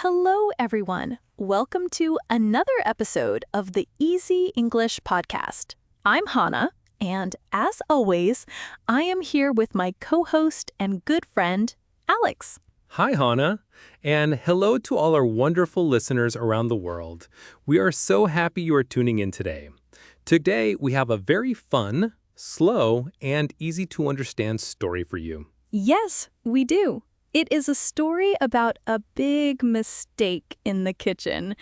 Hello, everyone. Welcome to another episode of the Easy English Podcast. I'm Hana, and as always, I am here with my co-host and good friend, Alex. Hi, Hana, and hello to all our wonderful listeners around the world. We are so happy you are tuning in today. Today, we have a very fun, slow, and easy to understand story for you. Yes, we do. It is a story about a big mistake in the kitchen.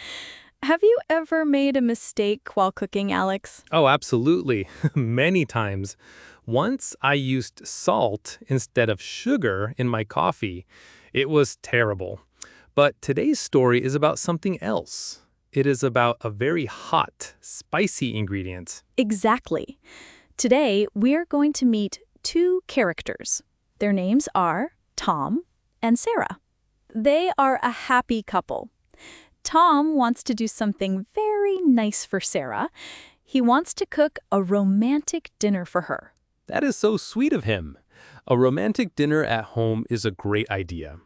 Have you ever made a mistake while cooking, Alex? Oh, absolutely. Many times. Once I used salt instead of sugar in my coffee. It was terrible. But today's story is about something else. It is about a very hot, spicy ingredient. Exactly. Today, we're going to meet two characters. Their names are Tom and Sarah. They are a happy couple. Tom wants to do something very nice for Sarah. He wants to cook a romantic dinner for her. That is so sweet of him. A romantic dinner at home is a great idea.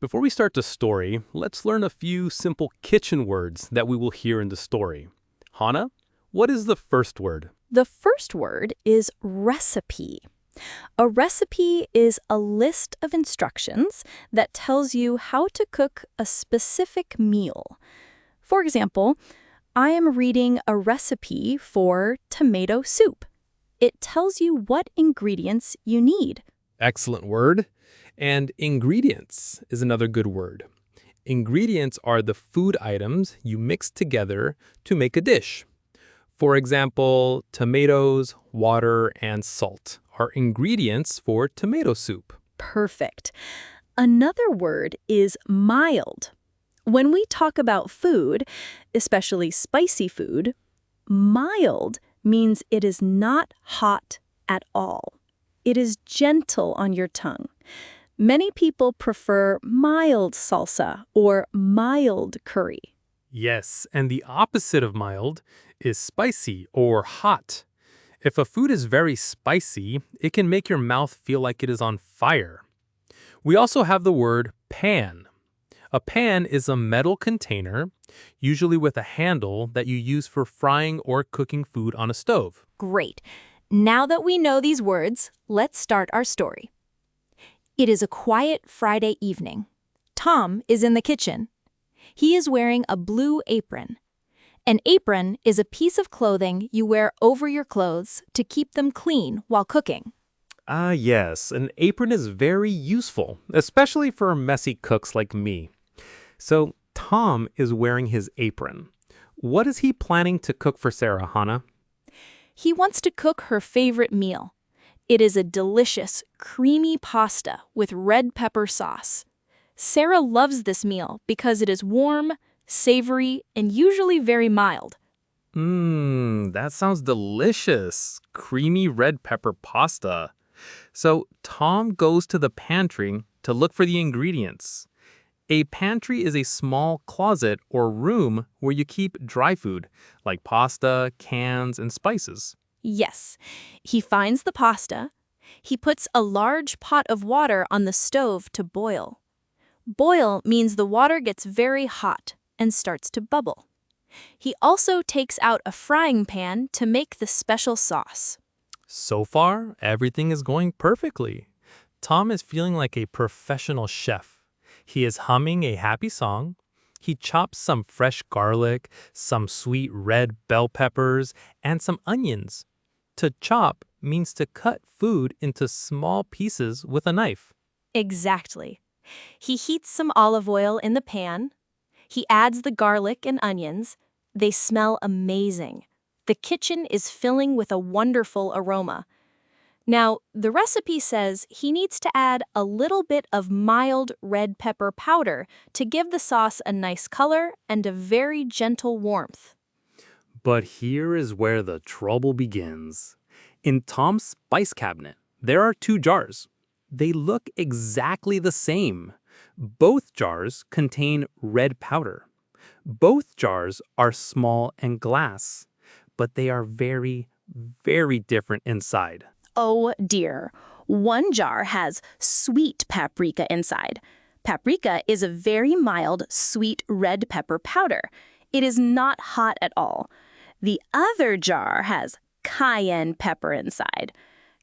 Before we start the story, let's learn a few simple kitchen words that we will hear in the story. Hana, what is the first word? The first word is recipe. A recipe is a list of instructions that tells you how to cook a specific meal. For example, I am reading a recipe for tomato soup. It tells you what ingredients you need. Excellent word. And ingredients is another good word. Ingredients are the food items you mix together to make a dish. For example, tomatoes, water, and salt are ingredients for tomato soup. Perfect. Another word is mild. When we talk about food, especially spicy food, mild means it is not hot at all. It is gentle on your tongue. Many people prefer mild salsa or mild curry. Yes, and the opposite of mild is spicy or hot. If a food is very spicy, it can make your mouth feel like it is on fire. We also have the word pan. A pan is a metal container, usually with a handle that you use for frying or cooking food on a stove. Great. Now that we know these words, let's start our story. It is a quiet Friday evening. Tom is in the kitchen. He is wearing a blue apron. An apron is a piece of clothing you wear over your clothes to keep them clean while cooking. Yes, an apron is very useful, especially for messy cooks like me. So, Tom is wearing his apron. What is he planning to cook for Sarah, Hana? He wants to cook her favorite meal. It is a delicious, creamy pasta with red pepper sauce. Sarah loves this meal because it is warm, savory, and usually very mild. That sounds delicious. Creamy red pepper pasta. So Tom goes to the pantry to look for the ingredients. A pantry is a small closet or room where you keep dry food, like pasta, cans, and spices. Yes, he finds the pasta. He puts a large pot of water on the stove to boil. Boil means the water gets very hot and starts to bubble. He also takes out a frying pan to make the special sauce. So far, everything is going perfectly. Tom is feeling like a professional chef. He is humming a happy song. He chops some fresh garlic, some sweet red bell peppers, and some onions. To chop means to cut food into small pieces with a knife. Exactly. He heats some olive oil in the pan. He adds the garlic and onions. They smell amazing. The kitchen is filling with a wonderful aroma. Now, the recipe says he needs to add a little bit of mild red pepper powder to give the sauce a nice color and a very gentle warmth. But here is where the trouble begins. In Tom's spice cabinet, there are two jars. They look exactly the same. Both jars contain red powder. Both jars are small and glass, but they are very, very different inside. Oh dear. One jar has sweet paprika inside. Paprika is a very mild, sweet red pepper powder. It is not hot at all. The other jar has cayenne pepper inside.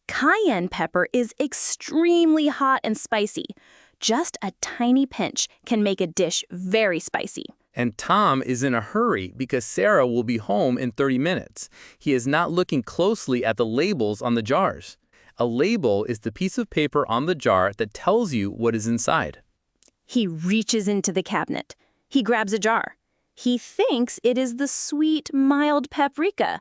Cayenne pepper is extremely hot and spicy. Just a tiny pinch can make a dish very spicy. And Tom is in a hurry because Sarah will be home in 30 minutes. He is not looking closely at the labels on the jars. A label is the piece of paper on the jar that tells you what is inside. He reaches into the cabinet. He grabs a jar. He thinks it is the sweet, mild paprika.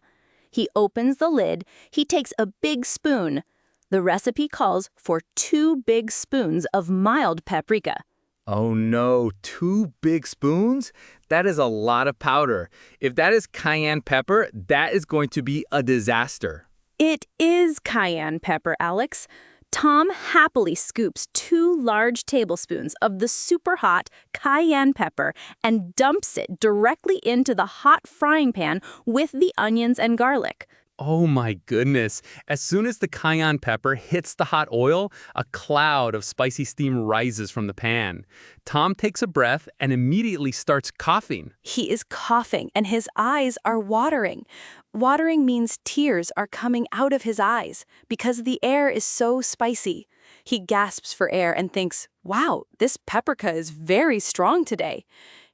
He opens the lid. He takes a big spoon. The recipe calls for 2 big spoons of mild paprika. Oh no, 2 big spoons? That is a lot of powder. If that is cayenne pepper, that is going to be a disaster. It is cayenne pepper, Alex. Tom happily scoops 2 large tablespoons of the super hot cayenne pepper and dumps it directly into the hot frying pan with the onions and garlic. Oh my goodness. As soon as the cayenne pepper hits the hot oil, a cloud of spicy steam rises from the pan. Tom takes a breath and immediately starts coughing. He is coughing and his eyes are watering. Watering means tears are coming out of his eyes because the air is so spicy. He gasps for air and thinks, wow, this paprika is very strong today.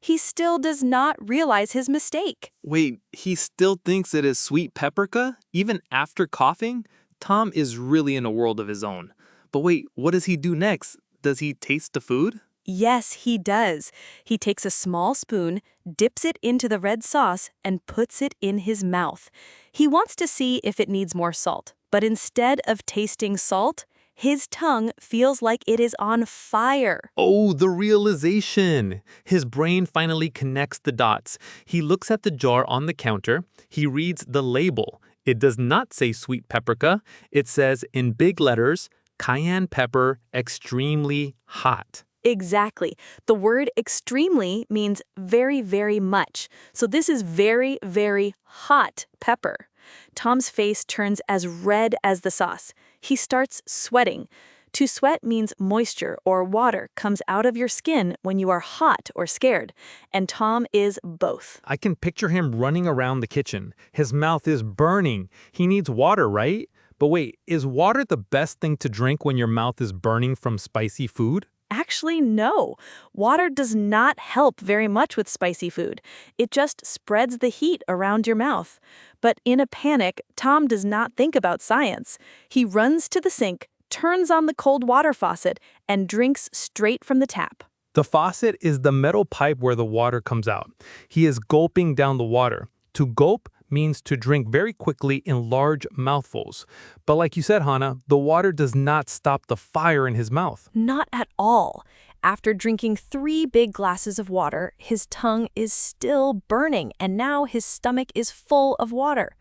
He still does not realize his mistake. Wait, he still thinks it is sweet paprika? Even after coughing? Tom is really in a world of his own. But wait, what does he do next? Does he taste the food? Yes, he does. He takes a small spoon, dips it into the red sauce, and puts it in his mouth. He wants to see if it needs more salt, but instead of tasting salt, his tongue feels like it is on fire. Oh, the realization! His brain finally connects the dots. He looks at the jar on the counter. He reads the label. It does not say sweet paprika. It says in big letters, cayenne pepper, extremely hot. Exactly. The word extremely means very, very much. So this is very, very hot pepper. Tom's face turns as red as the sauce. He starts sweating. To sweat means moisture or water comes out of your skin when you are hot or scared, and Tom is both. I can picture him running around the kitchen. His mouth is burning. He needs water, right? But wait, is water the best thing to drink when your mouth is burning from spicy food? Actually, no. Water does not help very much with spicy food. It just spreads the heat around your mouth. But in a panic, Tom does not think about science. He runs to the sink, turns on the cold water faucet, and drinks straight from the tap. The faucet is the metal pipe where the water comes out. He is gulping down the water. To gulp means to drink very quickly in large mouthfuls. But like you said, Hana, the water does not stop the fire in his mouth. Not at all. After drinking 3 big glasses of water, his tongue is still burning, and now his stomach is full of water.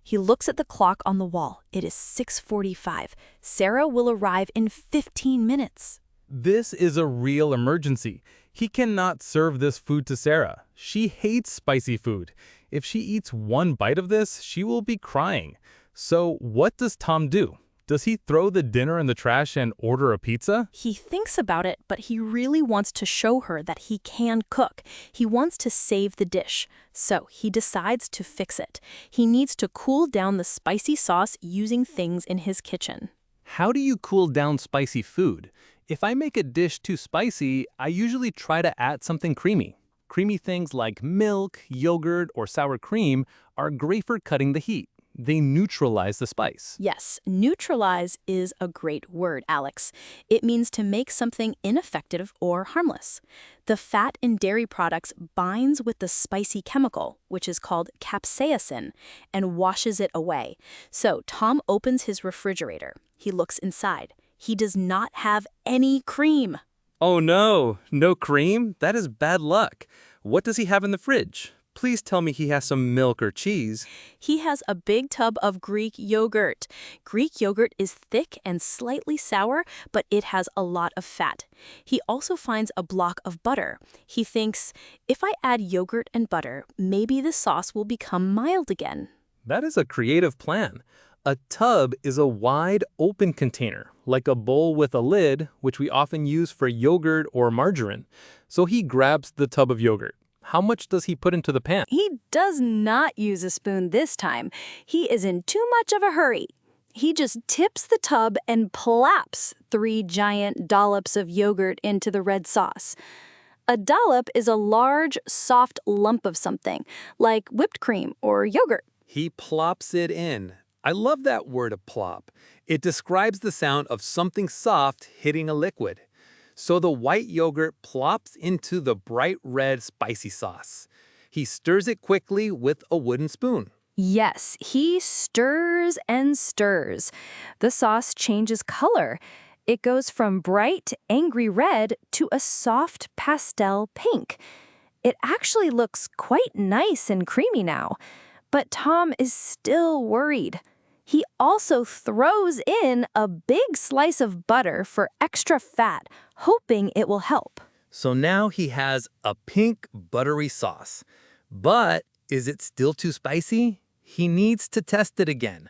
He looks at the clock on the wall. It is 6:45. Sarah will arrive in 15 minutes. This is a real emergency. He cannot serve this food to Sarah. She hates spicy food. If she eats one bite of this, she will be crying. So what does Tom do? Does he throw the dinner in the trash and order a pizza? He thinks about it, but he really wants to show her that he can cook. He wants to save the dish. So he decides to fix it. He needs to cool down the spicy sauce using things in his kitchen. How do you cool down spicy food? If I make a dish too spicy, I usually try to add something creamy. Creamy things like milk, yogurt, or sour cream are great for cutting the heat. They neutralize the spice. Yes, neutralize is a great word, Alex. It means to make something ineffective or harmless. The fat in dairy products binds with the spicy chemical, which is called capsaicin, and washes it away. So Tom opens his refrigerator. He looks inside. He does not have any cream. Oh no, no cream? That is bad luck. What does he have in the fridge? Please tell me he has some milk or cheese. He has a big tub of Greek yogurt. Greek yogurt is thick and slightly sour, but it has a lot of fat. He also finds a block of butter. He thinks, if I add yogurt and butter, maybe the sauce will become mild again. That is a creative plan. A tub is a wide, open container, like a bowl with a lid, which we often use for yogurt or margarine. So he grabs the tub of yogurt. How much does he put into the pan? He does not use a spoon this time. He is in too much of a hurry. He just tips the tub and plops 3 giant dollops of yogurt into the red sauce. A dollop is a large, soft lump of something, like whipped cream or yogurt. He plops it in. I love that word, plop. It describes the sound of something soft hitting a liquid. So the white yogurt plops into the bright red spicy sauce. He stirs it quickly with a wooden spoon. Yes, he stirs and stirs. The sauce changes color. It goes from bright, angry red to a soft pastel pink. It actually looks quite nice and creamy now. But Tom is still worried. He also throws in a big slice of butter for extra fat, hoping it will help. So now he has a pink, buttery sauce. But is it still too spicy? He needs to test it again.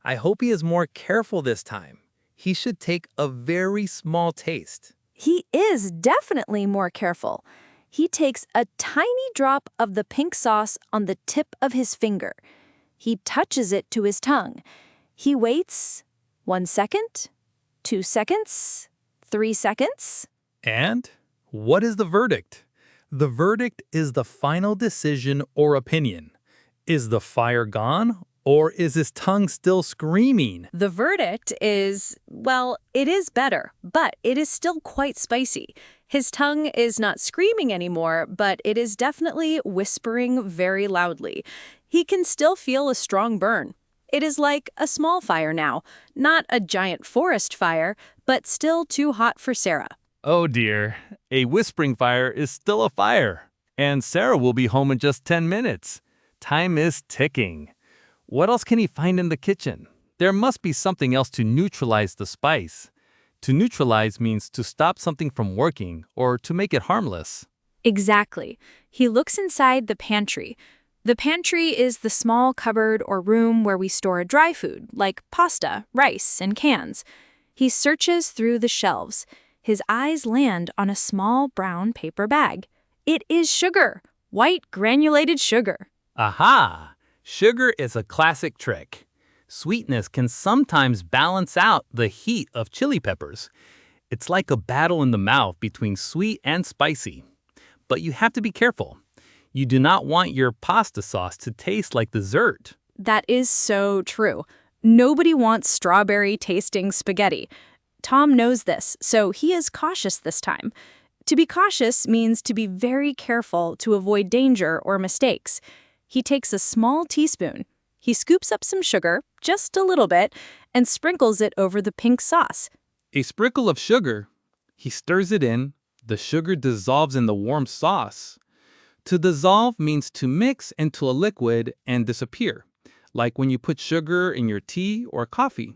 I hope he is more careful this time. He should take a very small taste. He is definitely more careful. He takes a tiny drop of the pink sauce on the tip of his finger. He touches it to his tongue. He waits 1 second, 2 seconds, 3 seconds. And what is the verdict? The verdict is the final decision or opinion. Is the fire gone, or is his tongue still screaming? The verdict is, well, it is better, but it is still quite spicy. His tongue is not screaming anymore, but it is definitely whispering very loudly. He can still feel a strong burn. It is like a small fire now, not a giant forest fire, but still too hot for Sarah. Oh dear, a whispering fire is still a fire. And Sarah will be home in just 10 minutes. Time is ticking. What else can he find in the kitchen? There must be something else to neutralize the spice. To neutralize means to stop something from working or to make it harmless. Exactly. He looks inside the pantry. The pantry is the small cupboard or room where we store dry food, like pasta, rice, and cans. He searches through the shelves. His eyes land on a small brown paper bag. It is sugar, white granulated sugar. Aha! Sugar is a classic trick. Sweetness can sometimes balance out the heat of chili peppers. It's like a battle in the mouth between sweet and spicy. But you have to be careful. You do not want your pasta sauce to taste like dessert. That is so true. Nobody wants strawberry-tasting spaghetti. Tom knows this, so he is cautious this time. To be cautious means to be very careful to avoid danger or mistakes. He takes a small teaspoon. He scoops up some sugar, just a little bit, and sprinkles it over the pink sauce. A sprinkle of sugar. He stirs it in. The sugar dissolves in the warm sauce. To dissolve means to mix into a liquid and disappear, like when you put sugar in your tea or coffee.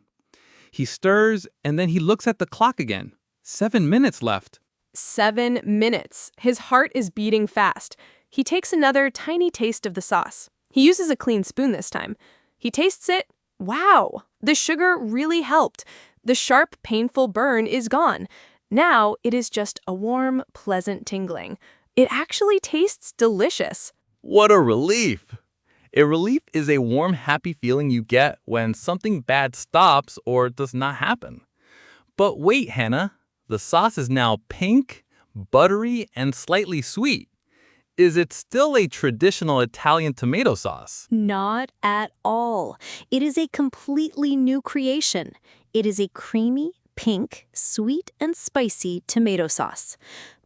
He stirs, and then he looks at the clock again. 7 minutes left. 7 minutes. His heart is beating fast. He takes another tiny taste of the sauce. He uses a clean spoon this time. He tastes it. Wow! The sugar really helped. The sharp, painful burn is gone. Now it is just a warm, pleasant tingling. It actually tastes delicious. What a relief! A relief is a warm, happy feeling you get when something bad stops or does not happen. But wait, Hannah. The sauce is now pink, buttery, and slightly sweet. Is it still a traditional Italian tomato sauce? Not at all. It is a completely new creation. It is a creamy, pink, sweet, and spicy tomato sauce.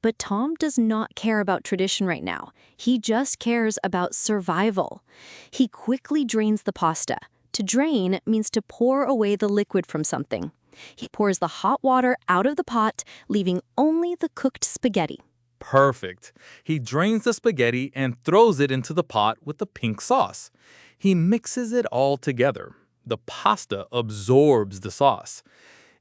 But Tom does not care about tradition right now. He just cares about survival. He quickly drains the pasta. To drain means to pour away the liquid from something. He pours the hot water out of the pot, leaving only the cooked spaghetti. Perfect. He drains the spaghetti and throws it into the pot with the pink sauce. He mixes it all together. The pasta absorbs the sauce.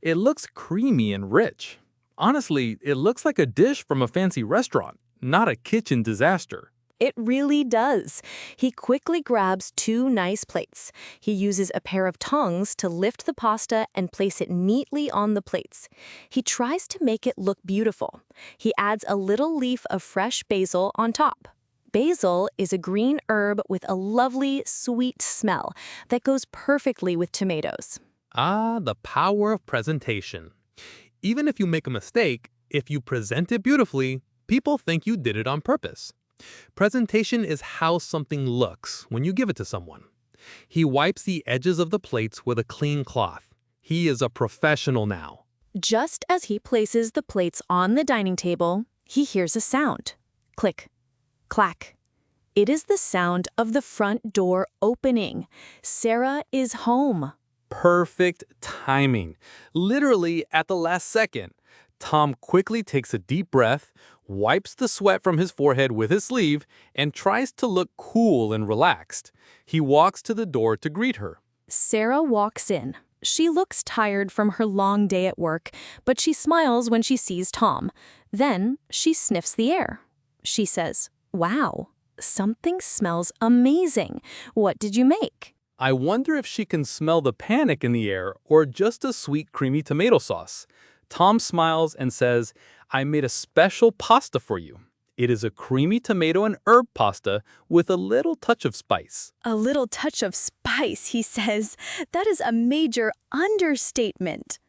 It looks creamy and rich. Honestly, it looks like a dish from a fancy restaurant, not a kitchen disaster. It really does. He quickly grabs two nice plates. He uses a pair of tongs to lift the pasta and place it neatly on the plates. He tries to make it look beautiful. He adds a little leaf of fresh basil on top. Basil is a green herb with a lovely, sweet smell that goes perfectly with tomatoes. Ah, the power of presentation. Even if you make a mistake, if you present it beautifully, people think you did it on purpose. Presentation is how something looks when you give it to someone. He wipes the edges of the plates with a clean cloth. He is a professional now. Just as he places the plates on the dining table, he hears a sound. Click, clack. It is the sound of the front door opening. Sarah is home. Perfect timing. Literally at the last second. Tom quickly takes a deep breath, wipes the sweat from his forehead with his sleeve, and tries to look cool and relaxed. He walks to the door to greet her. Sarah walks in. She looks tired from her long day at work, but she smiles when she sees Tom. Then she sniffs the air. She says, "Wow, something smells amazing. What did you make?" I wonder if she can smell the panic in the air or just a sweet, creamy tomato sauce. Tom smiles and says, "I made a special pasta for you. It is a creamy tomato and herb pasta with a little touch of spice." A little touch of spice, he says. That is a major understatement.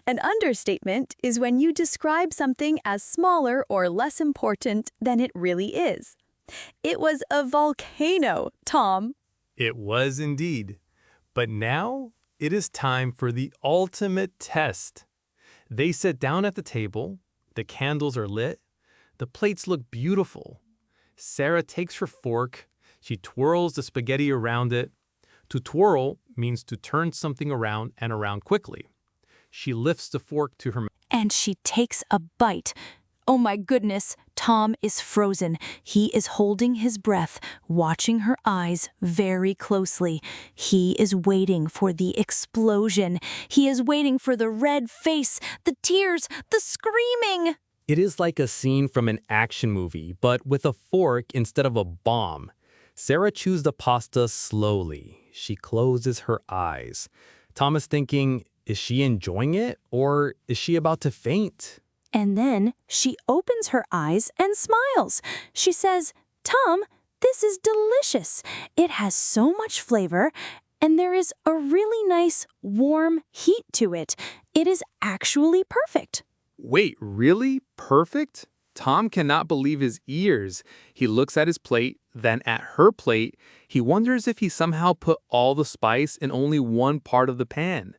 An understatement is when you describe something as smaller or less important than it really is. It was a volcano, Tom. It was indeed. But now it is time for the ultimate test. They sit down at the table, the candles are lit, the plates look beautiful. Sarah takes her fork, she twirls the spaghetti around it. To twirl means to turn something around and around quickly. She lifts the fork to her mouth. And she takes a bite. Oh my goodness, Tom is frozen. He is holding his breath, watching her eyes very closely. He is waiting for the explosion. He is waiting for the red face, the tears, the screaming. It is like a scene from an action movie, but with a fork instead of a bomb. Sarah chews the pasta slowly. She closes her eyes. Tom is thinking, is she enjoying it or is she about to faint? And then she opens her eyes and smiles. She says, "Tom, this is delicious. It has so much flavor, and there is a really nice, warm heat to it. It is actually perfect." Wait, really? Perfect? Tom cannot believe his ears. He looks at his plate, then at her plate. He wonders if he somehow put all the spice in only one part of the pan.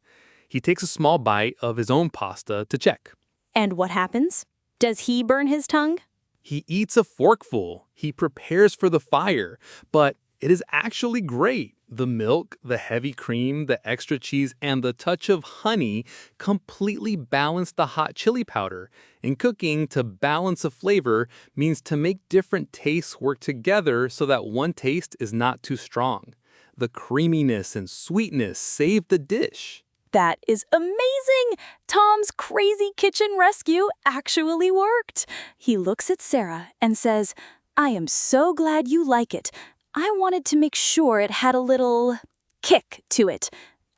He takes a small bite of his own pasta to check. And what happens? Does he burn his tongue? He eats a forkful. He prepares for the fire. But it is actually great. The milk, the heavy cream, the extra cheese, and the touch of honey completely balance the hot chili powder. In cooking, to balance a flavor means to make different tastes work together so that one taste is not too strong. The creaminess and sweetness save the dish. That is amazing! Tom's crazy kitchen rescue actually worked. He looks at Sarah and says, "I am so glad you like it. I wanted to make sure it had a little kick to it."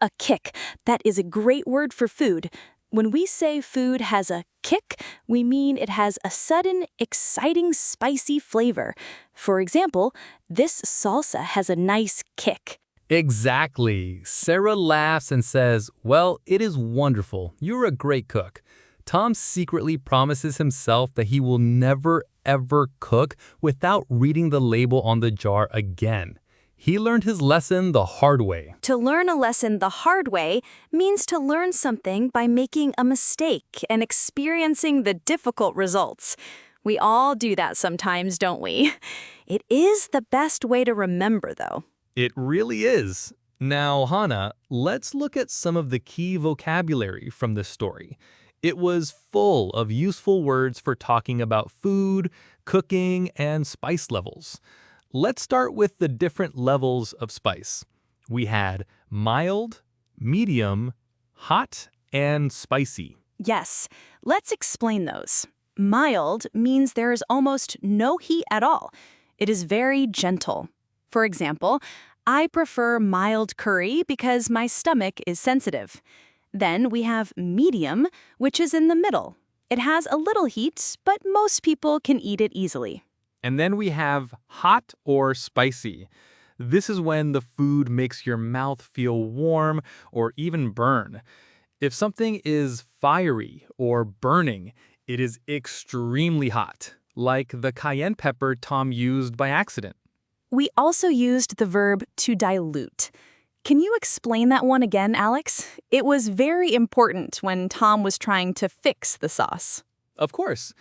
A kick. That is a great word for food. When we say food has a kick, we mean it has a sudden, exciting, spicy flavor. For example, this salsa has a nice kick. Exactly. Sarah laughs and says, "Well, it is wonderful. You're a great cook." Tom secretly promises himself that he will never, ever cook without reading the label on the jar again. He learned his lesson the hard way. To learn a lesson the hard way means to learn something by making a mistake and experiencing the difficult results. We all do that sometimes, don't we? It is the best way to remember, though. It really is. Now, Hana, let's look at some of the key vocabulary from this story. It was full of useful words for talking about food, cooking, and spice levels. Let's start with the different levels of spice. We had mild, medium, hot, and spicy. Yes, let's explain those. Mild means there is almost no heat at all. It is very gentle. For example, I prefer mild curry because my stomach is sensitive. Then we have medium, which is in the middle. It has a little heat, but most people can eat it easily. And then we have hot or spicy. This is when the food makes your mouth feel warm or even burn. If something is fiery or burning, it is extremely hot, like the cayenne pepper Tom used by accident. We also used the verb to dilute. Can you explain that one again, Alex? It was very important when Tom was trying to fix the sauce. Of course,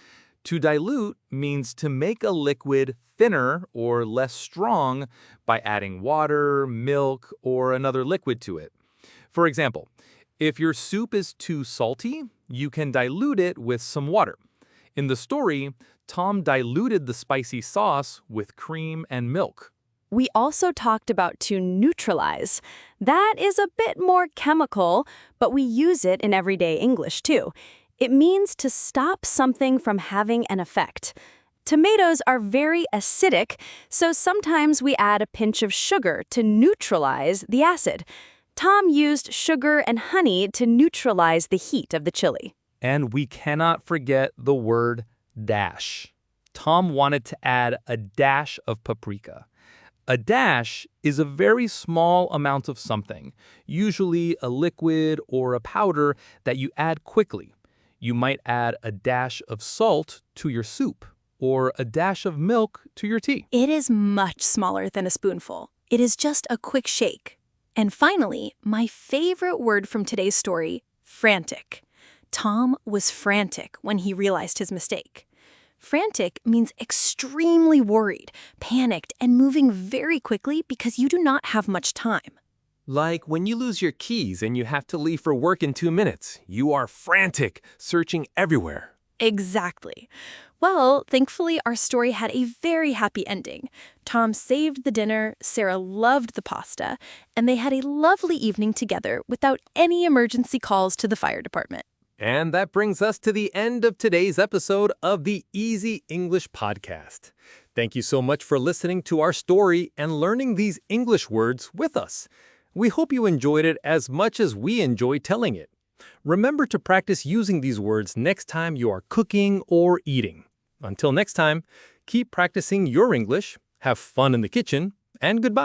to dilute means to make a liquid thinner or less strong by adding water, milk, or another liquid to it. For example, if your soup is too salty, you can dilute it with some water. In the story, Tom diluted the spicy sauce with cream and milk. We also talked about to neutralize. That is a bit more chemical, but we use it in everyday English too. It means to stop something from having an effect. Tomatoes are very acidic, so sometimes we add a pinch of sugar to neutralize the acid. Tom used sugar and honey to neutralize the heat of the chili. And we cannot forget the word dash. Tom wanted to add a dash of paprika. A dash is a very small amount of something, usually a liquid or a powder that you add quickly. You might add a dash of salt to your soup or a dash of milk to your tea. It is much smaller than a spoonful. It is just a quick shake. And finally, my favorite word from today's story, frantic. Tom was frantic when he realized his mistake. Frantic means extremely worried, panicked, and moving very quickly because you do not have much time. Like when you lose your keys and you have to leave for work in 2 minutes. You are frantic, searching everywhere. Exactly. Well, thankfully, our story had a very happy ending. Tom saved the dinner, Sarah loved the pasta, and they had a lovely evening together without any emergency calls to the fire department. And that brings us to the end of today's episode of the Easy English Podcast. Thank you so much for listening to our story and learning these English words with us. We hope you enjoyed it as much as we enjoy telling it. Remember to practice using these words next time you are cooking or eating. Until next time, keep practicing your English, have fun in the kitchen, and goodbye.